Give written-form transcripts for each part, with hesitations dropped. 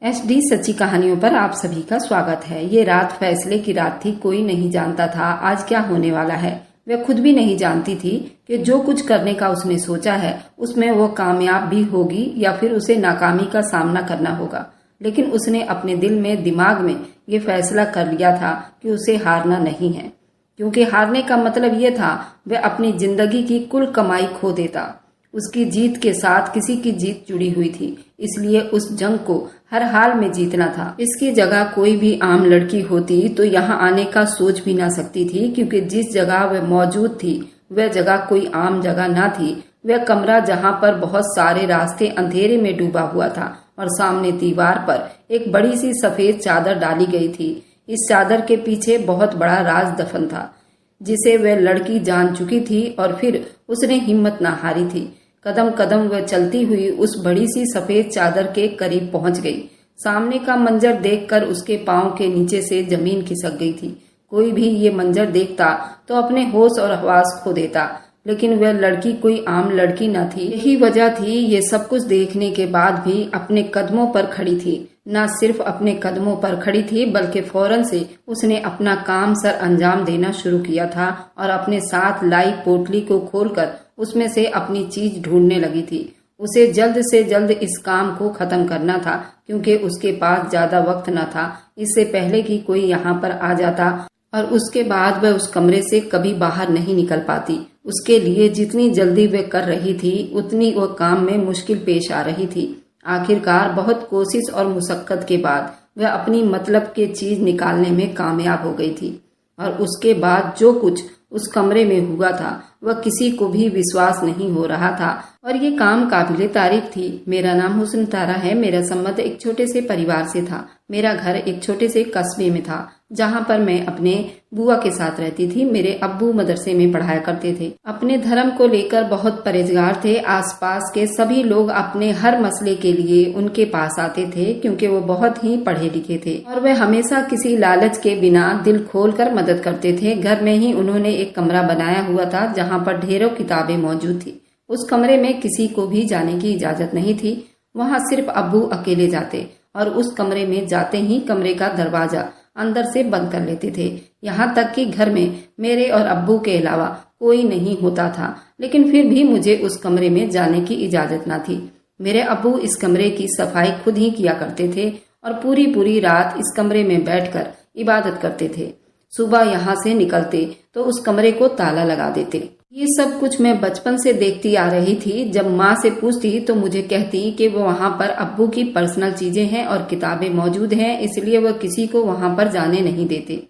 HD सच्ची कहानियों पर आप सभी का स्वागत है। ये रात फैसले की रात थी। कोई नहीं जानता था आज क्या होने वाला है। वह खुद भी नहीं जानती थी कि जो कुछ करने का उसने सोचा है उसमें वो कामयाब भी होगी या फिर उसे नाकामी का सामना करना होगा। लेकिन उसने अपने दिल में, दिमाग में ये फैसला कर लिया था कि उसे हारना नहीं है, क्योंकि हारने का मतलब ये था वह अपनी जिंदगी की कुल कमाई खो देता। उसकी जीत के साथ किसी की जीत जुड़ी हुई थी, इसलिए उस जंग को हर हाल में जीतना था। इसकी जगह कोई भी आम लड़की होती तो यहाँ आने का सोच भी ना सकती थी, क्योंकि जिस जगह वह मौजूद थी वह जगह कोई आम जगह ना थी। वह कमरा जहाँ पर बहुत सारे रास्ते अंधेरे में डूबा हुआ था और सामने दीवार पर एक बड़ी सी सफेद चादर डाली गई थी। इस चादर के पीछे बहुत बड़ा राज दफन था, जिसे वह लड़की जान चुकी थी और फिर उसने हिम्मत न हारी थी। कदम कदम वह चलती हुई उस बड़ी सी सफेद चादर के करीब पहुंच गई। सामने का मंजर देखकर उसके पांव के नीचे से जमीन खिसक गई थी। कोई भी ये मंजर देखता तो अपने होश और हवास खो देता, लेकिन वह लड़की कोई आम लड़की न थी। यही वजह थी ये सब कुछ देखने के बाद भी अपने कदमों पर खड़ी थी। न सिर्फ अपने कदमों पर खड़ी थी बल्कि फौरन से उसने अपना काम सर अंजाम देना शुरू किया था और अपने साथ लाई पोटली को खोलकर उसमें से अपनी चीज ढूंढने लगी थी। उसे जल्द से जल्द इस काम को खत्म करना था, क्योंकि उसके पास ज्यादा वक्त न था। इससे पहले कि कोई यहाँ पर आ जाता और उसके बाद वह उस कमरे से कभी बाहर नहीं निकल पाती। उसके लिए जितनी जल्दी वह कर रही थी उतनी वह काम में मुश्किल पेश आ रही थी। आखिरकार बहुत कोशिश और मुशक्कत के बाद वह अपनी मतलब के चीज निकालने में कामयाब हो गई थी। और उसके बाद जो कुछ उस कमरे में हुआ था वह किसी को भी विश्वास नहीं हो रहा था और ये काम काबिले तारीफ थी। मेरा नाम हुस्न तारा है। मेरा संबंध एक छोटे से परिवार से था। मेरा घर एक छोटे से कस्बे में था, जहाँ पर मैं अपने बुआ के साथ रहती थी। मेरे अब्बू मदरसे में पढ़ाया करते थे। अपने धर्म को लेकर बहुत परहेजगार थे। आसपास के सभी लोग अपने हर मसले के लिए उनके पास आते थे, क्योंकि वो बहुत ही पढ़े लिखे थे और वह हमेशा किसी लालच के बिना दिल खोल कर मदद करते थे। घर में ही उन्होंने एक कमरा बनाया हुआ था जहाँ पर ढेरों किताबें मौजूद थी। उस कमरे में किसी को भी जाने की इजाजत नहीं थी। वहाँ सिर्फ अब्बू अकेले जाते और उस कमरे में जाते ही कमरे का दरवाजा अंदर से बंद कर लेते थे। यहाँ तक कि घर में मेरे और अब्बू के अलावा कोई नहीं होता था, लेकिन फिर भी मुझे उस कमरे में जाने की इजाजत न थी। मेरे अब्बू इस कमरे की सफाई खुद ही किया करते थे और पूरी पूरी रात इस कमरे में बैठकर इबादत करते थे। सुबह यहाँ से निकलते तो उस कमरे को ताला लगा देते। ये सब कुछ मैं बचपन से देखती आ रही थी। जब माँ से पूछती तो मुझे कहती कि वो वहाँ पर अब्बू की पर्सनल चीजें हैं और किताबें मौजूद हैं, इसलिए वह किसी को वहाँ पर जाने नहीं देते।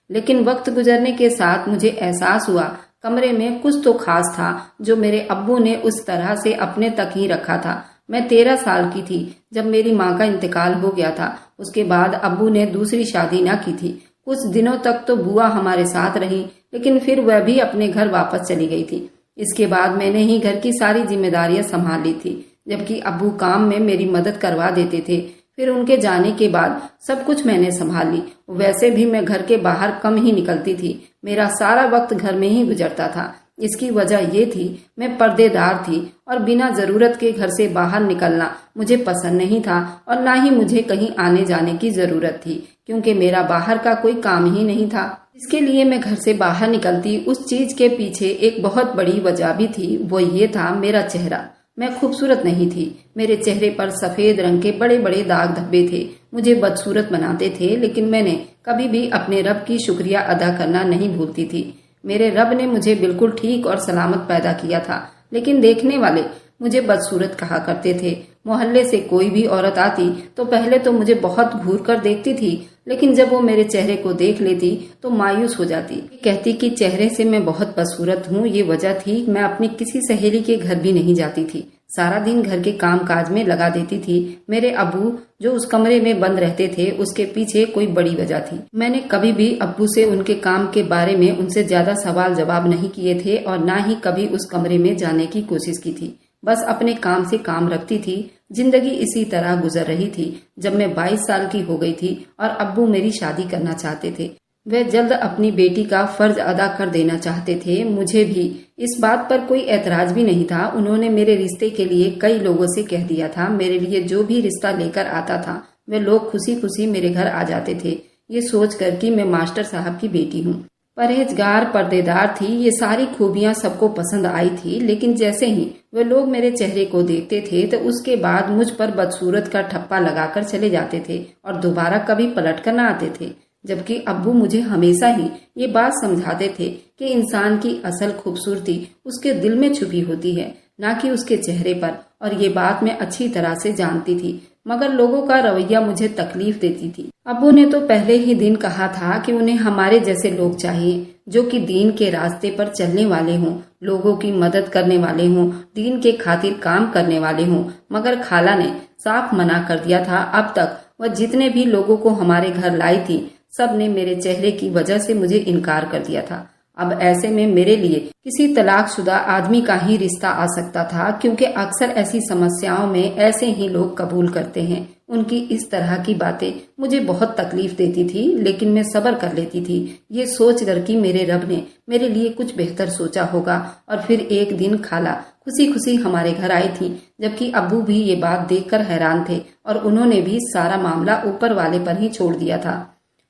लेकिन वक्त गुजरने के साथ मुझे एहसास हुआ कमरे में कुछ तो खास था जो मेरे अब्बू ने उस तरह से अपने तक ही रखा था। मैं 13 साल की थी जब मेरी माँ का इंतकाल हो गया था। उसके बाद अब्बू ने दूसरी शादी न की थी। कुछ दिनों तक तो बुआ हमारे साथ रही, लेकिन फिर वह भी अपने घर वापस चली गई थी। इसके बाद मैंने ही घर की सारी जिम्मेदारियां संभाल ली थी, जबकि अब्बू काम में मेरी मदद करवा देते थे। फिर उनके जाने के बाद सब कुछ मैंने संभाल ली। वैसे भी मैं घर के बाहर कम ही निकलती थी। मेरा सारा वक्त घर में ही गुजरता था। इसकी वजह ये थी मैं पर्देदार थी और बिना जरूरत के घर से बाहर निकलना मुझे पसंद नहीं था और ना ही मुझे कहीं आने जाने की जरूरत थी, क्योंकि मेरा बाहर का कोई काम ही नहीं था। इसके लिए मैं घर से बाहर निकलती। उस चीज के पीछे एक बहुत बड़ी वजह भी थी। वो ये था मेरा चेहरा। मैं खूबसूरत नहीं थी। मेरे चेहरे पर सफेद रंग के बड़े बड़े दाग धब्बे थे। मुझे बदसूरत बनाते थे, लेकिन मैंने कभी भी अपने रब की शुक्रिया अदा करना नहीं भूलती थी। मेरे रब ने मुझे बिल्कुल ठीक और सलामत पैदा किया था, लेकिन देखने वाले मुझे बदसूरत कहा करते थे। मोहल्ले से कोई भी औरत आती तो पहले तो मुझे बहुत घूर कर देखती थी, लेकिन जब वो मेरे चेहरे को देख लेती तो मायूस हो जाती। कहती कि चेहरे से मैं बहुत बदसूरत हूँ। ये वजह थी मैं अपनी किसी सहेली के घर भी नहीं जाती थी। सारा दिन घर के काम काज में लगा देती थी। मेरे अब्बू जो उस कमरे में बंद रहते थे उसके पीछे कोई बड़ी वजह थी। मैंने कभी भी अब्बू से उनके काम के बारे में उनसे ज्यादा सवाल जवाब नहीं किए थे और ना ही कभी उस कमरे में जाने की कोशिश की थी। बस अपने काम से काम रखती थी। जिंदगी इसी तरह गुजर रही थी। जब मैं 22 साल की हो गई थी और अब्बू मेरी शादी करना चाहते थे। वे जल्द अपनी बेटी का फर्ज अदा कर देना चाहते थे। मुझे भी इस बात पर कोई ऐतराज भी नहीं था। उन्होंने मेरे रिश्ते के लिए कई लोगों से कह दिया था। मेरे लिए जो भी रिश्ता लेकर आता था वे लोग खुशी खुशी मेरे घर आ जाते थे, ये सोचकर कि मैं मास्टर साहब की बेटी हूँ। परहेजगार, पर्देदार थी, ये सारी खूबियां सबको पसंद आई थी। लेकिन जैसे ही वे लोग मेरे चेहरे को देखते थे तो उसके बाद मुझ पर बदसूरत का ठप्पा लगाकर चले जाते थे और दोबारा कभी पलट कर न आते थे। जबकि अब्बू मुझे हमेशा ही ये बात समझाते थे कि इंसान की असल खूबसूरती उसके दिल में छुपी होती है, ना कि उसके चेहरे पर। और ये बात मैं अच्छी तरह से जानती थी, मगर लोगों का रवैया मुझे तकलीफ देती थी। अब्बू ने तो पहले ही दिन कहा था कि उन्हें हमारे जैसे लोग चाहिए, जो कि दीन के रास्ते पर चलने वाले हों, लोगों की मदद करने वाले हों, दीन के खातिर काम करने वाले हों। मगर खाला ने साफ मना कर दिया था। अब तक वह जितने भी लोगों को हमारे घर लाई थी, सब ने मेरे चेहरे की वजह से मुझे इनकार कर दिया था। अब ऐसे में मेरे लिए किसी तलाकशुदा आदमी का ही रिश्ता आ सकता था, क्योंकि अक्सर ऐसी समस्याओं में ऐसे ही लोग कबूल करते हैं। उनकी इस तरह की बातें मुझे बहुत तकलीफ देती थी, लेकिन मैं सब्र कर लेती थी, ये सोचकर कि मेरे रब ने मेरे लिए कुछ बेहतर सोचा होगा। और फिर एक दिन खाला खुशी खुशी हमारे घर आई थी, जबकि अब्बू भी ये बात देखकर हैरान थे और उन्होंने भी सारा मामला ऊपर वाले पर ही छोड़ दिया था।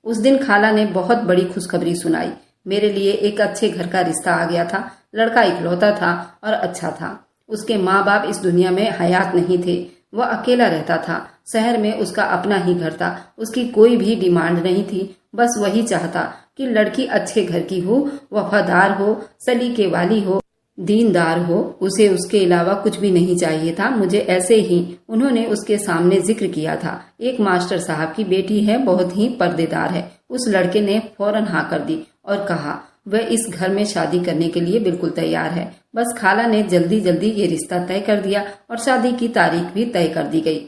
उस दिन खाला ने बहुत बड़ी खुशखबरी सुनाई। मेरे लिए एक अच्छे घर का रिश्ता आ गया था। लड़का इकलौता था और अच्छा था। उसके माँ बाप इस दुनिया में हयात नहीं थे। वह अकेला रहता था। शहर में उसका अपना ही घर था। उसकी कोई भी डिमांड नहीं थी, बस वही चाहता कि लड़की अच्छे घर की हो, वफादार हो, सलीके वाली हो, दीनदार हो। उसे उसके अलावा कुछ भी नहीं चाहिए था। मुझे ऐसे ही उन्होंने उसके सामने जिक्र किया था। एक मास्टर साहब की बेटी है, बहुत ही पर्देदार है। उस लड़के ने फौरन हाँ कर दी और कहा वह इस घर में शादी करने के लिए बिल्कुल तैयार है। बस खाला ने जल्दी जल्दी ये रिश्ता तय कर दिया और शादी की तारीख भी तय कर दी गई।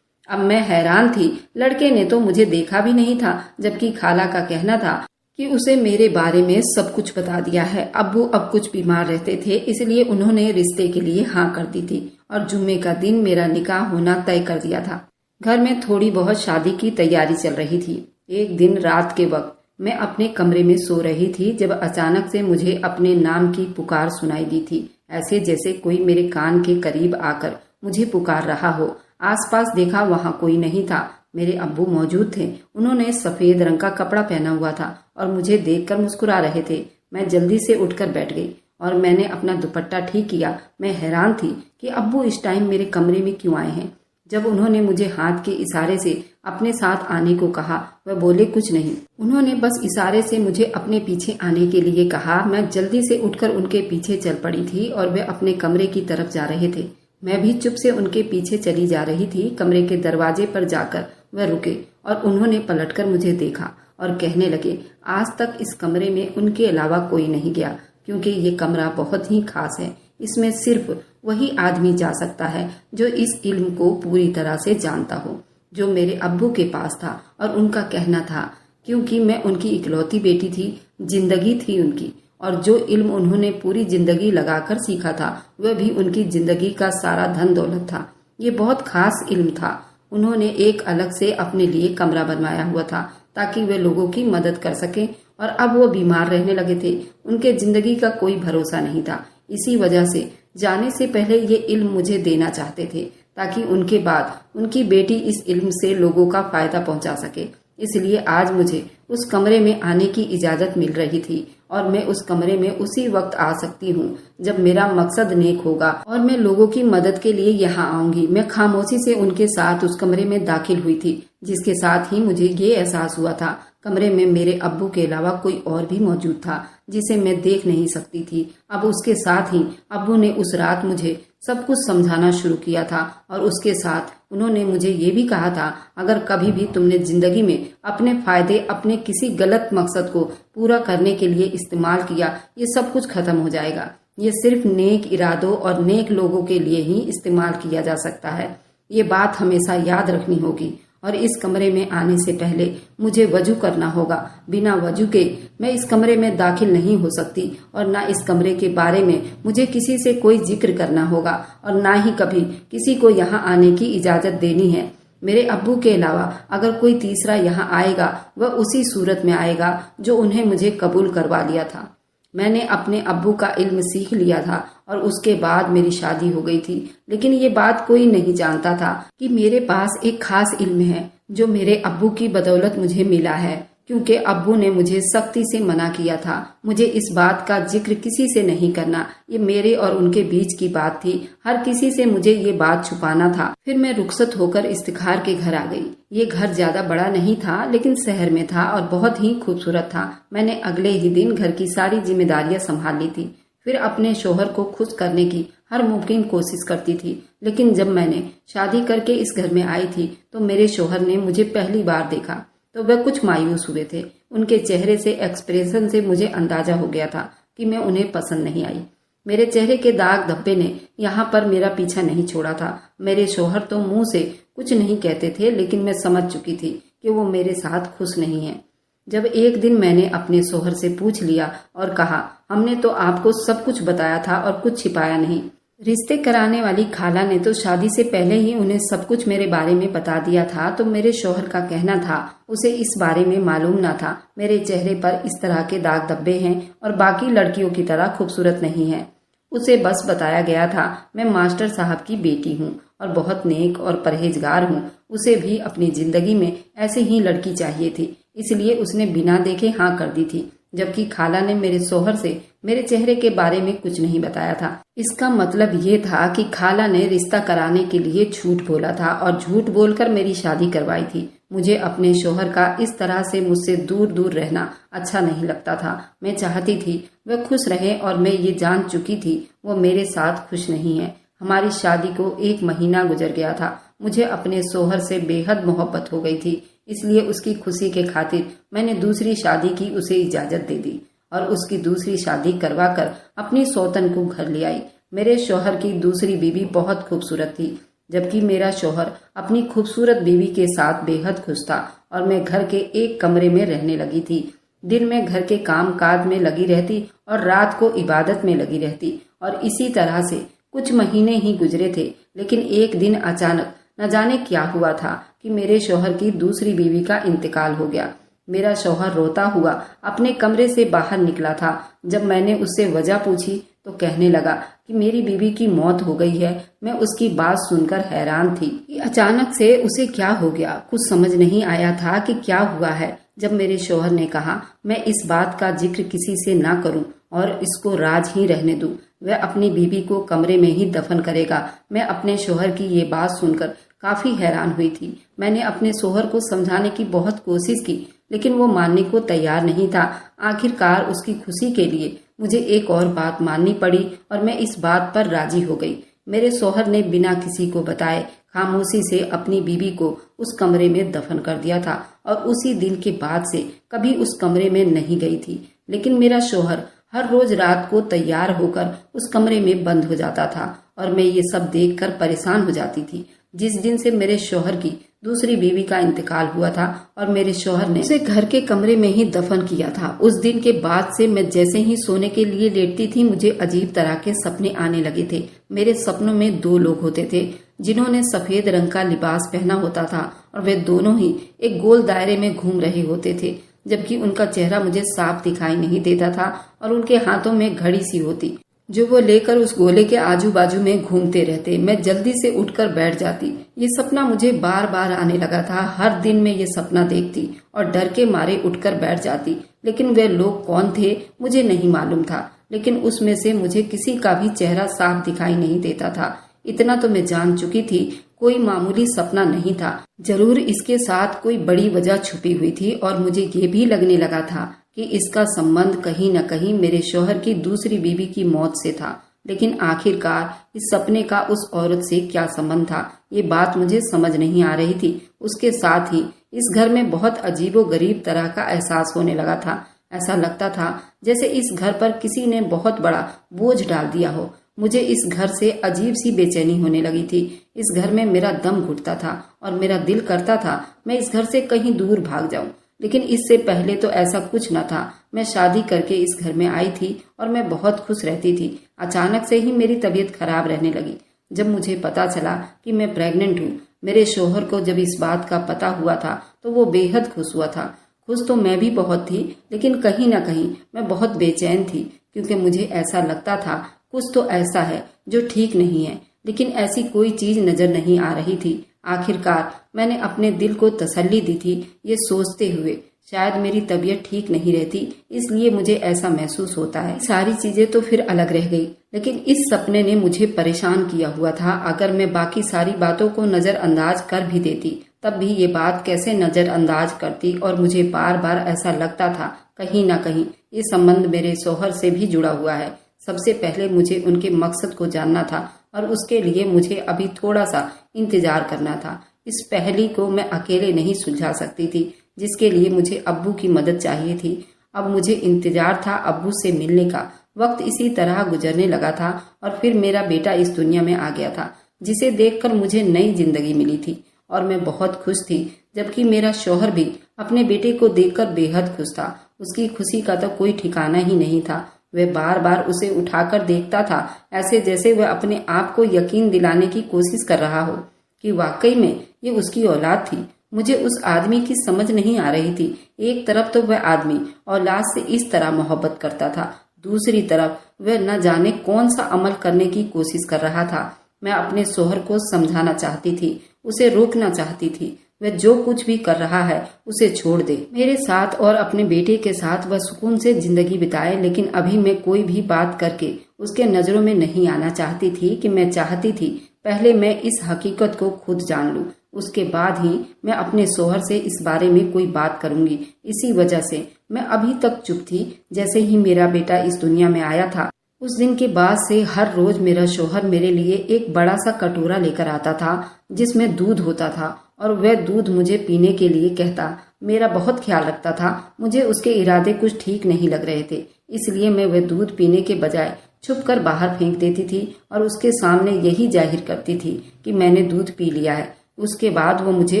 अब मैं हैरान थी। लड़के ने तो मुझे देखा भी नहीं था, जबकि खाला का कहना था कि उसे मेरे बारे में सब कुछ बता दिया है। अब्बू अब कुछ बीमार रहते थे, इसलिए उन्होंने रिश्ते के लिए हाँ कर दी थी और जुम्मे का दिन मेरा निकाह होना तय कर दिया था। घर में थोड़ी बहुत शादी की तैयारी चल रही थी। एक दिन रात के वक्त मैं अपने कमरे में सो रही थी, जब अचानक से मुझे अपने नाम की पुकार सुनाई दी थी, ऐसे जैसे कोई मेरे कान के करीब आकर मुझे पुकार रहा हो। आसपास देखा, वहाँ कोई नहीं था। मेरे अब्बू मौजूद थे। उन्होंने सफेद रंग का कपड़ा पहना हुआ था और मुझे देखकर मुस्कुरा रहे थे। मैं जल्दी से उठकर बैठ गई और मैंने अपना दुपट्टा ठीक किया। मैं हैरान थी कि अब्बू इस टाइम मेरे कमरे में क्यों आए हैं। जब उन्होंने मुझे हाथ के इशारे से अपने साथ आने को कहा, वह बोले कुछ नहीं। उन्होंने बस इशारे से मुझे अपने पीछे आने के लिए कहा। मैं जल्दी से उठकर उनके पीछे चल पड़ी थी और वे अपने कमरे की तरफ जा रहे थे। मैं भी चुप से उनके पीछे चली जा रही थी। कमरे के दरवाजे पर जाकर वह रुके और उन्होंने पलटकर मुझे देखा और कहने लगे, आज तक इस कमरे में उनके अलावा कोई नहीं गया, क्योंकि ये कमरा बहुत ही खास है। इसमें सिर्फ वही आदमी जा सकता है जो इस इल्म को पूरी तरह से जानता हो, जो मेरे अब्बू के पास था। और उनका कहना था, क्योंकि मैं उनकी इकलौती बेटी थी, जिंदगी थी उनकी, और जो इल्म उन्होंने पूरी जिंदगी लगाकर सीखा था, वह भी उनकी जिंदगी का सारा धन दौलत था। ये बहुत खास इल्म था। उन्होंने एक अलग से अपने लिए कमरा बनवाया हुआ था ताकि वे लोगों की मदद कर सकें, और अब वो बीमार रहने लगे थे। उनके जिंदगी का कोई भरोसा नहीं था। इसी वजह से जाने से पहले ये इल्म मुझे देना चाहते थे, ताकि उनके बाद उनकी बेटी इस इल्म से लोगों का फायदा पहुंचा सके। इसलिए आज मुझे उस कमरे में आने की इजाजत मिल रही थी और मैं उस कमरे में उसी वक्त आ सकती हूँ जब मेरा मकसद नेक होगा और मैं लोगों की मदद के लिए यहाँ आऊंगी। मैं खामोशी से उनके साथ उस कमरे में दाखिल हुई थी, जिसके साथ ही मुझे ये एहसास हुआ था कमरे में मेरे अब्बू के अलावा कोई और भी मौजूद था, जिसे मैं देख नहीं सकती थी। अब उसके साथ ही अब्बू ने उस रात मुझे सब कुछ समझाना शुरू किया था और उसके साथ उन्होंने मुझे ये भी कहा था, अगर कभी भी तुमने जिंदगी में अपने फायदे अपने किसी गलत मकसद को पूरा करने के लिए इस्तेमाल किया, ये सब कुछ खत्म हो जाएगा। ये सिर्फ नेक इरादों और नेक लोगों के लिए ही इस्तेमाल किया जा सकता है। ये बात हमेशा याद रखनी होगी। और इस कमरे में आने से पहले मुझे वजू करना होगा। बिना वजू के मैं इस कमरे में दाखिल नहीं हो सकती और ना इस कमरे के बारे में मुझे किसी से कोई जिक्र करना होगा और ना ही कभी किसी को यहाँ आने की इजाजत देनी है। मेरे अब्बू के अलावा अगर कोई तीसरा यहाँ आएगा, वह उसी सूरत में आएगा जो उन्हें मुझे कबूल करवा लिया था। मैंने अपने अब्बू का इल्म सीख लिया था और उसके बाद मेरी शादी हो गई थी। लेकिन ये बात कोई नहीं जानता था कि मेरे पास एक खास इल्म है जो मेरे अब्बू की बदौलत मुझे मिला है, क्योंकि अब्बू ने मुझे सख्ती से मना किया था। मुझे इस बात का जिक्र किसी से नहीं करना, ये मेरे और उनके बीच की बात थी। हर किसी से मुझे ये बात छुपाना था। फिर मैं रुखसत होकर इफ्तिखार के घर आ गई। ये घर ज्यादा बड़ा नहीं था, लेकिन शहर में था और बहुत ही खूबसूरत था। मैंने अगले ही दिन घर की सारी जिम्मेदारियां संभाल ली थी। फिर अपने शोहर को खुश करने की हर मुमकिन कोशिश करती थी। लेकिन जब मैंने शादी करके इस घर में आई थी तो मेरे शोहर ने मुझे पहली बार देखा तो वह कुछ मायूस हुए थे। उनके चेहरे से, एक्सप्रेशन से मुझे अंदाजा हो गया था कि मैं उन्हें पसंद नहीं आई। मेरे चेहरे के दाग धब्बे ने यहाँ पर मेरा पीछा नहीं छोड़ा था। मेरे शोहर तो मुंह से कुछ नहीं कहते थे, लेकिन मैं समझ चुकी थी कि वो मेरे साथ खुश नहीं है। जब एक दिन मैंने अपने शोहर से पूछ लिया और कहा, हमने तो आपको सब कुछ बताया था और कुछ छिपाया नहीं। रिश्ते कराने वाली खाला ने तो शादी से पहले ही उन्हें सब कुछ मेरे बारे में बता दिया था, तो मेरे शोहर का कहना था उसे इस बारे में मालूम न था। मेरे चेहरे पर इस तरह के दाग धब्बे हैं और बाकी लड़कियों की तरह खूबसूरत नहीं है। उसे बस बताया गया था मैं मास्टर साहब की बेटी हूँ और बहुत नेक और परहेजगार हूँ। उसे भी अपनी जिंदगी में ऐसे ही लड़की चाहिए थी, इसलिए उसने बिना देखे हाँ कर दी थी। जबकि खाला ने मेरे शोहर से मेरे चेहरे के बारे में कुछ नहीं बताया था। इसका मतलब ये था कि खाला ने रिश्ता कराने के लिए झूठ बोला था और झूठ बोलकर मेरी शादी करवाई थी। मुझे अपने शोहर का इस तरह से मुझसे दूर दूर रहना अच्छा नहीं लगता था। मैं चाहती थी वह खुश रहे और मैं ये जान चुकी थी वो मेरे साथ खुश नहीं है। हमारी शादी को 1 महीना गुजर गया था। मुझे अपने शोहर से बेहद मोहब्बत हो गई थी, इसलिए उसकी खुशी के खातिर मैंने दूसरी शादी की उसे इजाजत दे दी और उसकी दूसरी शादी करवा कर अपनी सौतन को घर ले आई। मेरे शोहर की दूसरी बीवी बहुत खूबसूरत थी, जबकि मेरा शोहर अपनी खूबसूरत बीवी के साथ बेहद खुश था और मैं घर के एक कमरे में रहने लगी थी। दिन में घर के काम काज में लगी रहती और रात को इबादत में लगी रहती और इसी तरह से कुछ महीने ही गुजरे थे। लेकिन एक दिन अचानक न जाने क्या हुआ था कि मेरे शोहर की दूसरी बीवी का इंतकाल हो गया। मेरा शोहर रोता हुआ अपने कमरे से बाहर निकला था। जब मैंने उससे वजह पूछी तो कहने लगा कि मेरी बीवी की मौत हो गई है। मैं उसकी बात सुनकर हैरान थी कि अचानक से उसे क्या हो गया। कुछ समझ नहीं आया था कि क्या हुआ है। जब मेरे शोहर ने कहा मैं इस बात का जिक्र किसी से ना करूं और इसको राज ही रहने दूं, वह अपनी बीवी को कमरे में ही दफन करेगा। मैं अपने शोहर की ये बात सुनकर काफी हैरान हुई थी। मैंने अपने शोहर को समझाने की बहुत कोशिश की, लेकिन वो मानने को तैयार नहीं था। आखिरकार उसकी खुशी के लिए मुझे एक और बात माननी पड़ी और मैं इस बात पर राजी हो गई। मेरे शोहर ने बिना किसी को बताए खामोशी से अपनी बीवी को उस कमरे में दफन कर दिया था और उसी दिन के बाद से कभी उस कमरे में नहीं गई थी। लेकिन मेरा शोहर हर रोज रात को तैयार होकर उस कमरे में बंद हो जाता था और मैं ये सब देखकर परेशान हो जाती थी। जिस दिन से मेरे शोहर की दूसरी बीवी का इंतकाल हुआ था और मेरे शोहर ने उसे घर के कमरे में ही दफन किया था, उस दिन के बाद से मैं जैसे ही सोने के लिए लेटती थी मुझे अजीब तरह के सपने आने लगे थे। मेरे सपनों में 2 लोग होते थे जिन्होंने सफेद रंग का लिबास पहना होता था और वे दोनों ही एक गोल दायरे में घूम रहे होते थे, जबकि उनका चेहरा मुझे साफ दिखाई नहीं देता था और उनके हाथों में घड़ी सी होती जो वो लेकर उस गोले के आजू बाजू में घूमते रहते। मैं जल्दी से उठकर बैठ जाती। ये सपना मुझे बार बार आने लगा था। हर दिन मैं ये सपना देखती और डर के मारे उठकर बैठ जाती। लेकिन वे लोग कौन थे मुझे नहीं मालूम था, लेकिन उसमें से मुझे किसी का भी चेहरा साफ दिखाई नहीं देता था। इतना तो मैं जान चुकी थी कोई मामूली सपना नहीं था, जरूर इसके साथ कोई बड़ी वजह छुपी हुई थी और मुझे ये भी लगने लगा था कि इसका संबंध कहीं न कहीं मेरे शोहर की दूसरी बीवी की मौत से था। लेकिन आखिरकार इस सपने का उस औरत से क्या संबंध था, ये बात मुझे समझ नहीं आ रही थी। उसके साथ ही इस घर में बहुत अजीबोगरीब तरह का एहसास होने लगा था। ऐसा लगता था जैसे इस घर पर किसी ने बहुत बड़ा बोझ डाल दिया हो। मुझे इस घर से अजीब सी बेचैनी होने लगी थी। इस घर में मेरा दम घुटता था और मेरा दिल करता था मैं इस घर से कहीं दूर भाग जाऊं। लेकिन इससे पहले तो ऐसा कुछ न था। मैं शादी करके इस घर में आई थी और मैं बहुत खुश रहती थी। अचानक से ही मेरी तबीयत खराब रहने लगी। जब मुझे पता चला कि मैं प्रेग्नेंट हूँ, मेरे शोहर को जब इस बात का पता हुआ था तो वो बेहद खुश हुआ था। खुश तो मैं भी बहुत थी, लेकिन कहीं ना कहीं मैं बहुत बेचैन थी। क्योंकि मुझे ऐसा लगता था कुछ तो ऐसा है जो ठीक नहीं है, लेकिन ऐसी कोई चीज नजर नहीं आ रही थी। आखिरकार मैंने अपने दिल को तसल्ली दी थी, ये सोचते हुए शायद मेरी तबीयत ठीक नहीं रहती, इसलिए मुझे ऐसा महसूस होता है। सारी चीजें तो फिर अलग रह गई, लेकिन इस सपने ने मुझे परेशान किया हुआ था। अगर मैं बाकी सारी बातों को नजरअंदाज कर भी देती, तब भी ये बात कैसे नजरअंदाज करती, और मुझे बार बार ऐसा लगता था कहीं ना कहीं ये संबंध मेरे शौहर से भी जुड़ा हुआ है। सबसे पहले मुझे उनके मकसद को जानना था, और उसके लिए मुझे अभी थोड़ा सा इंतजार करना था। इस पहेली को मैं अकेले नहीं सुलझा सकती थी, जिसके लिए मुझे अब्बू की मदद चाहिए थी। अब मुझे इंतजार था अब्बू से मिलने का। वक्त इसी तरह गुजरने लगा था, और फिर मेरा बेटा इस दुनिया में आ गया था, जिसे देखकर मुझे नई जिंदगी मिली थी, और मैं बहुत खुश थी। जबकि मेरा शौहर भी अपने बेटे को देखकर बेहद खुश था। उसकी खुशी का तो कोई ठिकाना ही नहीं था। वह बार बार उसे उठाकर देखता था, ऐसे जैसे वह अपने आप को यकीन दिलाने की कोशिश कर रहा हो कि वाकई में ये उसकी औलाद थी। मुझे उस आदमी की समझ नहीं आ रही थी। एक तरफ तो वह आदमी औलाद से इस तरह मोहब्बत करता था, दूसरी तरफ वह न जाने कौन सा अमल करने की कोशिश कर रहा था। मैं अपने शौहर को समझाना चाहती थी, उसे रोकना चाहती थी। वह जो कुछ भी कर रहा है उसे छोड़ दे, मेरे साथ और अपने बेटे के साथ वह सुकून से जिंदगी बिताए। लेकिन अभी मैं कोई भी बात करके उसके नजरों में नहीं आना चाहती थी कि मैं चाहती थी पहले मैं इस हकीकत को खुद जान लूं, उसके बाद ही मैं अपने शौहर से इस बारे में कोई बात करूंगी। इसी वजह से मैं अभी तक चुप थी। जैसे ही मेरा बेटा इस दुनिया में आया था, उस दिन के बाद से हर रोज मेरा शौहर मेरे लिए एक बड़ा सा कटोरा लेकर आता था, जिसमें दूध होता था, और वह दूध मुझे पीने के लिए कहता। मेरा बहुत ख्याल रखता था। मुझे उसके इरादे कुछ ठीक नहीं लग रहे थे, इसलिए मैं वह दूध पीने के बजाय छुपकर बाहर फेंक देती थी और उसके सामने यही जाहिर करती थी कि मैंने दूध पी लिया है। उसके बाद वो मुझे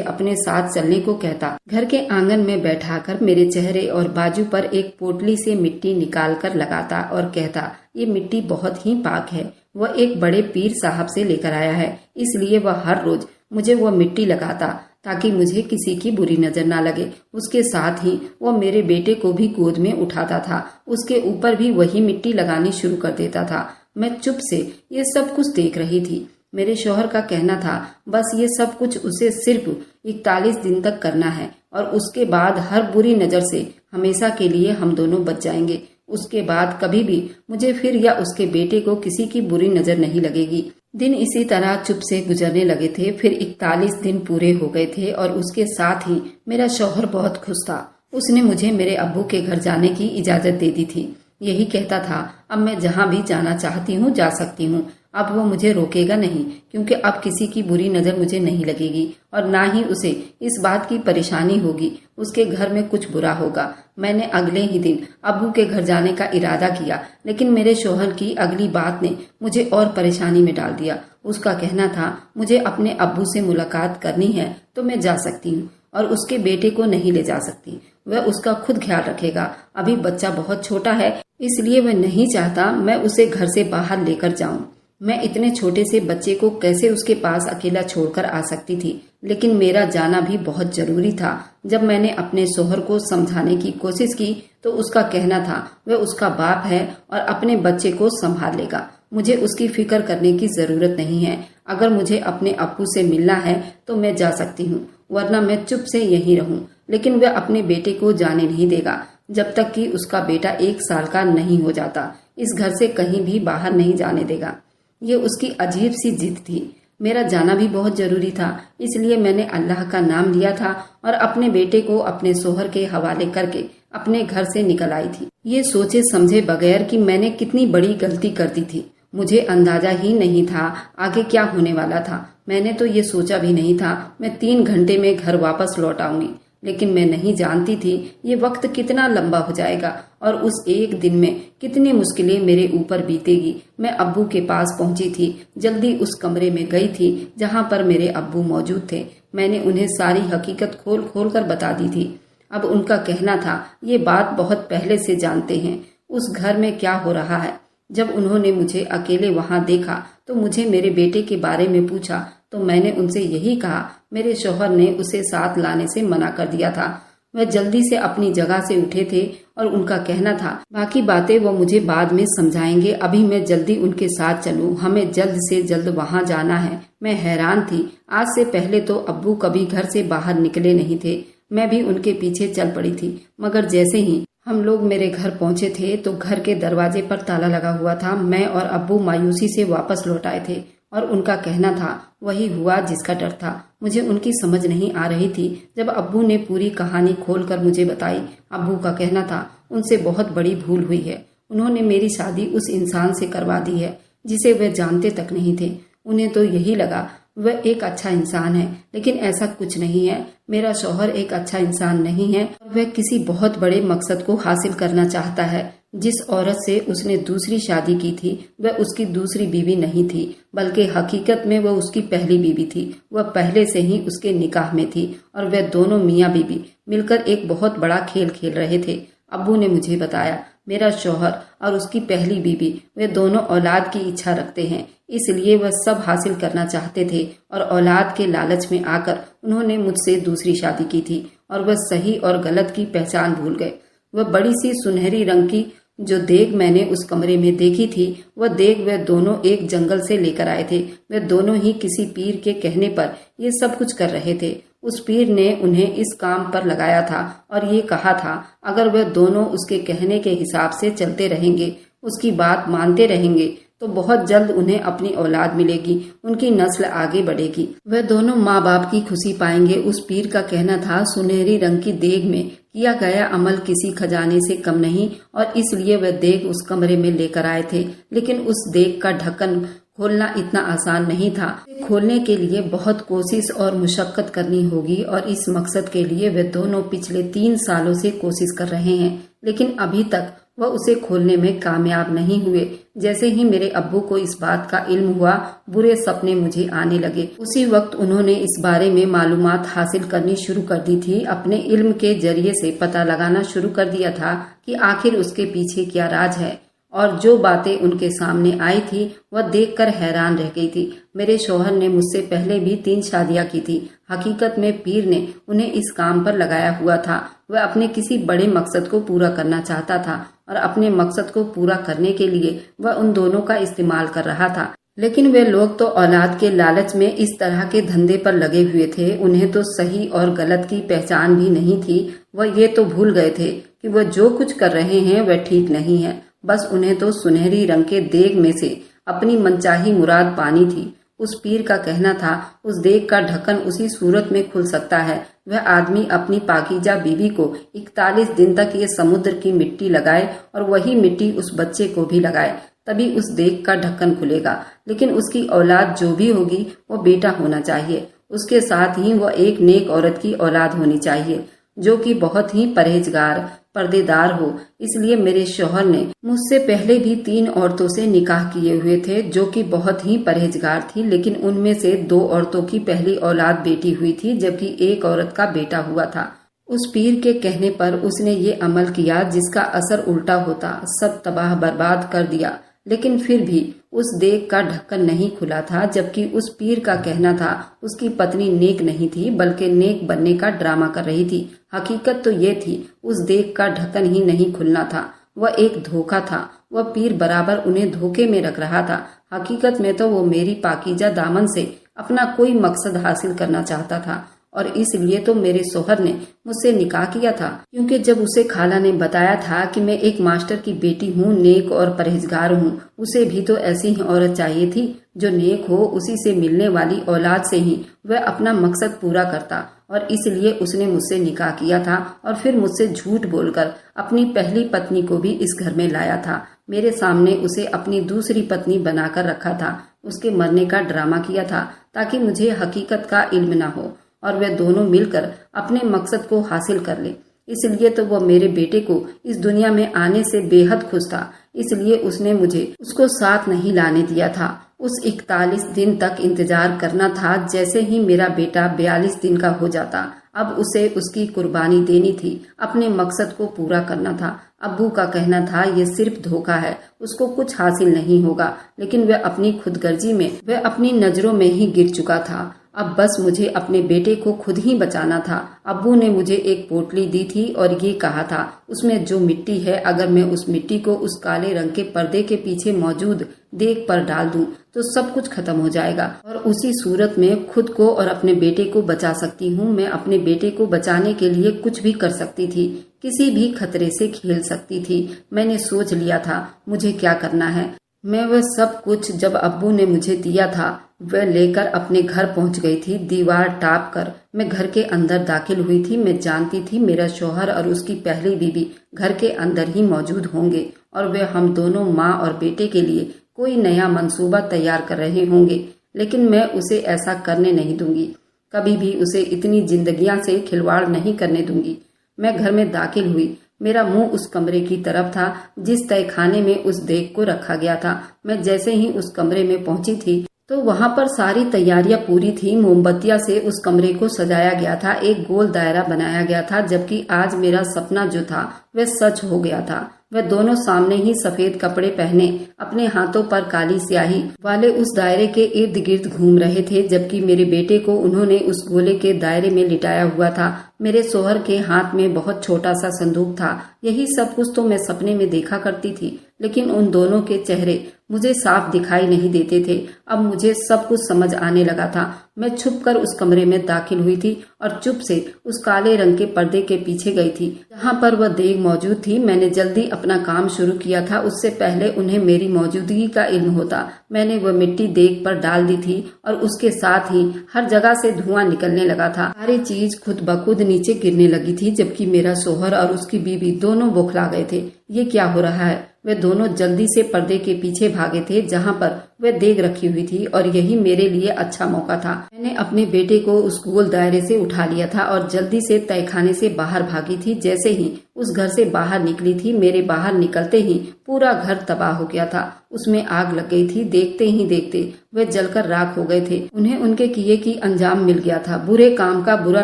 अपने साथ चलने को कहता। घर के आंगन में बैठाकर मेरे चेहरे और बाजू पर एक पोटली से मिट्टी निकाल कर लगाता और कहता, ये मिट्टी बहुत ही पाक है, वह एक बड़े पीर साहब से लेकर आया है, इसलिए वह हर रोज मुझे वह मिट्टी लगाता ताकि मुझे किसी की बुरी नजर ना लगे। उसके साथ ही वो मेरे बेटे को भी गोद में उठाता था, उसके ऊपर भी वही मिट्टी लगानी शुरू कर देता था। मैं चुप से ये सब कुछ देख रही थी। मेरे शौहर का कहना था बस ये सब कुछ उसे सिर्फ 41 दिन तक करना है, और उसके बाद हर बुरी नजर से हमेशा के लिए हम दोनों बच जाएंगे। उसके बाद कभी भी मुझे फिर या उसके बेटे को किसी की बुरी नजर नहीं लगेगी। दिन इसी तरह चुप से गुजरने लगे थे। फिर 41 दिन पूरे हो गए थे और उसके साथ ही मेरा शौहर बहुत खुश था। उसने मुझे मेरे अब्बू के घर जाने की इजाजत दे दी थी। यही कहता था अब मैं जहाँ भी जाना चाहती हूँ जा सकती हूँ। अब वो मुझे रोकेगा नहीं, क्योंकि अब किसी की बुरी नजर मुझे नहीं लगेगी और ना ही उसे इस बात की परेशानी होगी उसके घर में कुछ बुरा होगा। मैंने अगले ही दिन अब्बू के घर जाने का इरादा किया, लेकिन मेरे शौहर की अगली बात ने मुझे और परेशानी में डाल दिया। उसका कहना था मुझे अपने अब्बू से मुलाकात करनी है तो मैं जा सकती हूँ, और उसके बेटे को नहीं ले जा सकती, वह उसका खुद ख्याल रखेगा। अभी बच्चा बहुत छोटा है, इसलिए वह नहीं चाहता मैं उसे घर से बाहर लेकर जाऊं। मैं इतने छोटे से बच्चे को कैसे उसके पास अकेला छोड़कर आ सकती थी, लेकिन मेरा जाना भी बहुत जरूरी था। जब मैंने अपने शौहर को समझाने की कोशिश की तो उसका कहना था वह उसका बाप है और अपने बच्चे को संभाल लेगा, मुझे उसकी फिक्र करने की जरूरत नहीं है। अगर मुझे अपने अब्बू से मिलना है तो मैं जा सकती हूँ, वरना मैं चुप से यहीं रहूं। लेकिन वह अपने बेटे को जाने नहीं देगा जब तक कि उसका बेटा 1 साल का नहीं हो जाता। इस घर से कहीं भी बाहर नहीं जाने देगा। ये उसकी अजीब सी जिद थी। मेरा जाना भी बहुत जरूरी था, इसलिए मैंने अल्लाह का नाम लिया था और अपने बेटे को अपने शौहर के हवाले करके अपने घर से निकल आई थी, ये सोचे समझे बगैर कि मैंने कितनी बड़ी गलती कर दी थी। मुझे अंदाजा ही नहीं था आगे क्या होने वाला था। मैंने तो ये सोचा भी नहीं था मैं 3 घंटे में घर वापस लौट आऊंगी, लेकिन मैं नहीं जानती थी ये वक्त कितना लंबा हो जाएगा और उस एक दिन में कितनी मुश्किलें मेरे ऊपर बीतेगी। मैं अब्बू के पास पहुंची थी, जल्दी उस कमरे में गई थी जहां पर मेरे अब्बू मौजूद थे। मैंने उन्हें सारी हकीकत खोल खोल कर बता दी थी। अब उनका कहना था ये बात बहुत पहले से जानते हैं उस घर में क्या हो रहा है। जब उन्होंने मुझे अकेले वहां देखा तो मुझे मेरे बेटे के बारे में पूछा तो मैंने उनसे यही कहा मेरे शौहर ने उसे साथ लाने से मना कर दिया था। वह जल्दी से अपनी जगह से उठे थे और उनका कहना था, बाकी बातें वो मुझे बाद में समझाएंगे, अभी मैं जल्दी उनके साथ चलूं, हमें जल्द से जल्द वहां जाना है। मैं हैरान थी। आज से पहले तो अब्बू कभी घर से बाहर निकले नहीं थे। मैं भी उनके पीछे चल पड़ी थी, मगर जैसे ही हम लोग मेरे घर पहुंचे थे तो घर के दरवाजे पर ताला लगा हुआ था। मैं और अब्बू मायूसी से वापस लौट आए थे और उनका कहना था वही हुआ जिसका डर था। मुझे उनकी समझ नहीं आ रही थी। जब अब्बू ने पूरी कहानी खोलकर मुझे बताई, अब्बू का कहना था उनसे बहुत बड़ी भूल हुई है। उन्होंने मेरी शादी उस इंसान से करवा दी है जिसे वे जानते तक नहीं थे। उन्हें तो यही लगा वह एक अच्छा इंसान है, लेकिन ऐसा कुछ नहीं है। मेरा शौहर एक अच्छा इंसान नहीं है और वह किसी बहुत बड़े मकसद को हासिल करना चाहता है। जिस औरत से उसने दूसरी शादी की थी वह उसकी दूसरी बीवी नहीं थी, बल्कि हकीकत में वह उसकी पहली बीवी थी। वह पहले से ही उसके निकाह में थी और वह दोनों मियाँ बीवी मिलकर एक बहुत बड़ा खेल खेल रहे थे। अब्बू ने मुझे बताया मेरा शौहर और उसकी पहली बीवी वे दोनों औलाद की इच्छा रखते हैं, इसलिए वह सब हासिल करना चाहते थे और औलाद के लालच में आकर उन्होंने मुझसे दूसरी शादी की थी और वह सही और गलत की पहचान भूल गए। वह बड़ी सी सुनहरी रंग की जो देग मैंने उस कमरे में देखी थी, वह देग वे दोनों एक जंगल से लेकर आए थे। वे दोनों ही किसी पीर के कहने पर ये सब कुछ कर रहे थे। उस पीर ने उन्हें इस काम पर लगाया था और ये कहा था अगर वे दोनों उसके कहने के हिसाब से चलते रहेंगे, उसकी बात मानते रहेंगे, तो बहुत जल्द उन्हें अपनी औलाद मिलेगी, उनकी नस्ल आगे बढ़ेगी, वे दोनों माँ बाप की खुशी पाएंगे। उस पीर का कहना था सुनहरी रंग की देग में किया गया अमल किसी खजाने से कम नहीं और इसलिए वह देग उस कमरे में लेकर आए थे। लेकिन उस देग का ढक्कन खोलना इतना आसान नहीं था। खोलने के लिए बहुत कोशिश और मुशक्कत करनी होगी और इस मकसद के लिए वे दोनों पिछले 3 सालों से कोशिश कर रहे हैं, लेकिन अभी तक वह उसे खोलने में कामयाब नहीं हुए। जैसे ही मेरे अब्बू को इस बात का इल्म हुआ, बुरे सपने मुझे आने लगे। उसी वक्त उन्होंने इस बारे में मालूमात हासिल करनी शुरू कर दी थी। अपने इल्म के जरिए से पता लगाना शुरू कर दिया था कि आखिर उसके पीछे क्या राज है, और जो बातें उनके सामने आई थी वह देखकर हैरान रह गई थी। मेरे शौहर ने मुझसे पहले भी 3 शादियां की थी। हकीकत में पीर ने उन्हें इस काम पर लगाया हुआ था। वह अपने किसी बड़े मकसद को पूरा करना चाहता था और अपने मकसद को पूरा करने के लिए वह उन दोनों का इस्तेमाल कर रहा था। लेकिन वे लोग तो औलाद के लालच में इस तरह के धंधे पर लगे हुए थे, उन्हें तो सही और गलत की पहचान भी नहीं थी। वह ये तो भूल गए थे कि वह जो कुछ कर रहे हैं वह ठीक नहीं है। बस उन्हें तो सुनहरी रंग के देग में से अपनी मनचाही मुराद पानी थी। उस पीर का कहना था उस देग का ढक्कन उसी सूरत में खुल सकता है वह आदमी अपनी पाकीजा बीवी को 41 दिन तक ये समुद्र की मिट्टी लगाए और वही मिट्टी उस बच्चे को भी लगाए, तभी उस देग का ढक्कन खुलेगा। लेकिन उसकी औलाद जो भी होगी वो बेटा होना चाहिए। उसके साथ ही वह एक नेक औरत की औलाद होनी चाहिए जो कि बहुत ही परहेजगार पर्देदार हो। इसलिए मेरे शौहर ने मुझसे पहले भी 3 औरतों से निकाह किए हुए थे जो कि बहुत ही परहेजगार थी, लेकिन उनमें से 2 औरतों की पहली औलाद बेटी हुई थी जबकि एक औरत का बेटा हुआ था। उस पीर के कहने पर उसने ये अमल किया जिसका असर उल्टा होता, सब तबाह बर्बाद कर दिया। लेकिन फिर भी उस देग का ढक्कन नहीं खुला था, जबकि उस पीर का कहना था उसकी पत्नी नेक नहीं थी बल्कि नेक बनने का ड्रामा कर रही थी। हकीकत तो ये थी उस देग का ढक्कन ही नहीं खुलना था, वह एक धोखा था। वह पीर बराबर उन्हें धोखे में रख रहा था। हकीकत में तो वो मेरी पाकीजा दामन से अपना कोई मकसद हासिल करना चाहता था और इसलिए तो मेरे शौहर ने मुझसे निकाह किया था, क्योंकि जब उसे खाला ने बताया था कि मैं एक मास्टर की बेटी हूँ, नेक और परहेजगार हूँ, उसे भी तो ऐसी ही औरत चाहिए थी जो नेक हो। उसी से मिलने वाली औलाद से ही वह अपना मकसद पूरा करता और इसलिए उसने मुझसे निकाह किया था और फिर मुझसे झूठ बोलकर अपनी पहली पत्नी को भी इस घर में लाया था। मेरे सामने उसे अपनी दूसरी पत्नी बनाकर रखा था। उसके मरने का ड्रामा किया था ताकि मुझे हकीकत का इल्म न हो और वे दोनों मिलकर अपने मकसद को हासिल कर ले। इसलिए तो वह मेरे बेटे को इस दुनिया में आने से बेहद खुश था। इसलिए उसने मुझे उसको साथ नहीं लाने दिया था। उस 41 दिन तक इंतजार करना था। जैसे ही मेरा बेटा 42 दिन का हो जाता, अब उसे उसकी कुर्बानी देनी थी, अपने मकसद को पूरा करना था। अब्बू का कहना था ये सिर्फ धोखा है, उसको कुछ हासिल नहीं होगा, लेकिन वह अपनी खुदगर्जी में वह अपनी नजरों में ही गिर चुका था। अब बस मुझे अपने बेटे को खुद ही बचाना था। अब्बू ने मुझे एक पोटली दी थी और ये कहा था, उसमें जो मिट्टी है, अगर मैं उस मिट्टी को उस काले रंग के पर्दे के पीछे मौजूद देग पर डाल दूं तो सब कुछ खत्म हो जाएगा और उसी सूरत में खुद को और अपने बेटे को बचा सकती हूँ। मैं अपने बेटे को बचाने के लिए कुछ भी कर सकती थी, किसी भी खतरे से खेल सकती थी। मैंने सोच लिया था मुझे क्या करना है। मैं वह सब कुछ जब अब्बू ने मुझे दिया था वह लेकर अपने घर पहुंच गई थी। दीवार टाप कर मैं घर के अंदर दाखिल हुई थी। मैं जानती थी मेरा शौहर और उसकी पहली बीवी घर के अंदर ही मौजूद होंगे और वे हम दोनों माँ और बेटे के लिए कोई नया मंसूबा तैयार कर रहे होंगे, लेकिन मैं उसे ऐसा करने नहीं दूंगी। कभी भी उसे इतनी जिंदगियां से खिलवाड़ नहीं करने दूंगी। मैं घर में दाखिल हुई। मेरा मुंह उस कमरे की तरफ था जिस तहखाने में उस देग को रखा गया था। मैं जैसे ही उस कमरे में पहुंची थी तो वहां पर सारी तैयारियां पूरी थी। मोमबत्तियां से उस कमरे को सजाया गया था, एक गोल दायरा बनाया गया था, जबकि आज मेरा सपना जो था वह सच हो गया था। वह दोनों सामने ही सफेद कपड़े पहने अपने हाथों पर काली स्याही वाले उस दायरे के इर्द गिर्द घूम रहे थे, जबकि मेरे बेटे को उन्होंने उस गोले के दायरे में लिटाया हुआ था। मेरे शोहर के हाथ में बहुत छोटा सा संदूक था। यही सब कुछ तो मैं सपने में देखा करती थी, लेकिन उन दोनों के चेहरे मुझे साफ दिखाई नहीं देते थे। अब मुझे सब कुछ समझ आने लगा था। मैं छुपकर उस कमरे में दाखिल हुई थी और चुप से उस काले रंग के पर्दे के पीछे गई थी जहाँ पर वह देग मौजूद थी। मैंने जल्दी अपना काम शुरू किया था, उससे पहले उन्हें मेरी मौजूदगी का इल्म होता। मैंने वह मिट्टी देग पर डाल दी थी और उसके साथ ही हर जगह से धुआं निकलने लगा था। सारी चीज खुद ब खुद नीचे गिरने लगी थी, जबकि मेरा शोहर और उसकी बीवी दोनों बौखला गए थे। ये क्या हो रहा है? वे दोनों जल्दी से पर्दे के पीछे भागे थे जहाँ पर वह देग रखी हुई थी और यही मेरे लिए अच्छा मौका था। मैंने अपने बेटे को उस गोल दायरे से उठा लिया था और जल्दी से तहखाने से बाहर भागी थी। जैसे ही उस घर से बाहर निकली थी, मेरे बाहर निकलते ही पूरा घर तबाह हो गया था। उसमें आग लग गई थी। देखते ही देखते वे जलकर राख हो गए थे। उन्हें उनके किए की अंजाम मिल गया था। बुरे काम का बुरा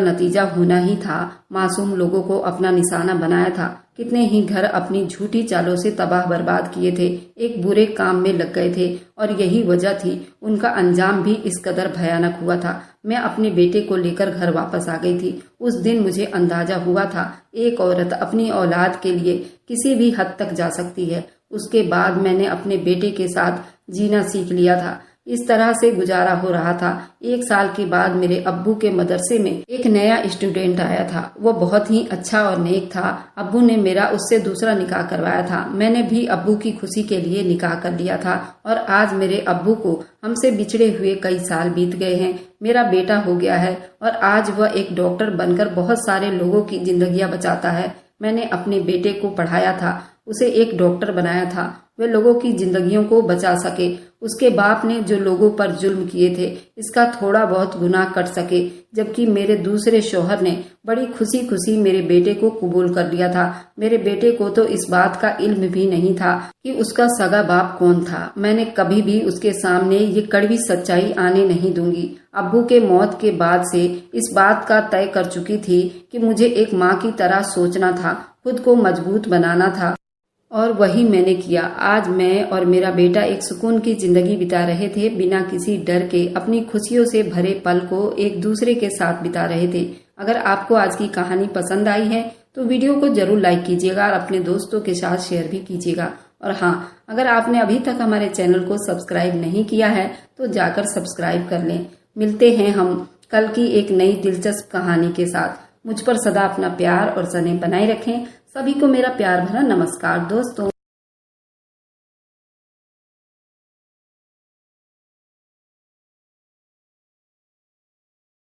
नतीजा होना ही था। मासूम लोगों को अपना निशाना बनाया था। कितने ही घर अपनी झूठी चालों से तबाह बर्बाद किए थे, एक बुरे काम में लग गए थे और यही वजह थी उनका अंजाम भी इस कदर भयानक हुआ था। मैं अपने बेटे को लेकर घर वापस आ गई थी। उस दिन मुझे अंदाजा हुआ था एक औरत अपनी औलाद के लिए किसी भी हद तक जा सकती है। उसके बाद मैंने अपने बेटे के साथ जीना सीख लिया था। इस तरह से गुजारा हो रहा था। 1 साल के बाद मेरे अब्बू के मदरसे में एक नया स्टूडेंट आया था। वो बहुत ही अच्छा और नेक था। अब्बू ने मेरा उससे दूसरा निकाह करवाया था। मैंने भी अब्बू की खुशी के लिए निकाह कर लिया था और आज मेरे अब्बू को हमसे बिछड़े हुए कई साल बीत गए हैं। मेरा बेटा हो गया है और आज वह एक डॉक्टर बनकर बहुत सारे लोगों की जिंदगियां बचाता है। मैंने अपने बेटे को पढ़ाया था, उसे एक डॉक्टर बनाया था, वे लोगों की जिंदगियों को बचा सके। उसके बाप ने जो लोगों पर जुल्म किए थे, इसका थोड़ा बहुत गुनाह कट सके। जबकि मेरे दूसरे शौहर ने बड़ी खुशी खुशी मेरे बेटे को कबूल कर लिया था। मेरे बेटे को तो इस बात का इल्म भी नहीं था कि उसका सगा बाप कौन था। मैंने कभी भी उसके सामने ये कड़वी सच्चाई आने नहीं दूंगी। अब्बू के मौत के बाद से इस बात का तय कर चुकी थी कि मुझे एक माँ की तरह सोचना था, खुद को मजबूत बनाना था और वही मैंने किया। आज मैं और मेरा बेटा एक सुकून की जिंदगी बिता रहे थे, बिना किसी डर के अपनी खुशियों से भरे पल को एक दूसरे के साथ बिता रहे थे। अगर आपको आज की कहानी पसंद आई है तो वीडियो को जरूर लाइक कीजिएगा और अपने दोस्तों के साथ शेयर भी कीजिएगा। और हाँ, अगर आपने अभी तक हमारे चैनल को सब्सक्राइब नहीं किया है तो जाकर सब्सक्राइब कर लें। मिलते हैं हम कल की एक नई दिलचस्प कहानी के साथ। मुझ पर सदा अपना प्यार और स्नेह बनाए रखें। सभी को मेरा प्यार भरा नमस्कार दोस्तों।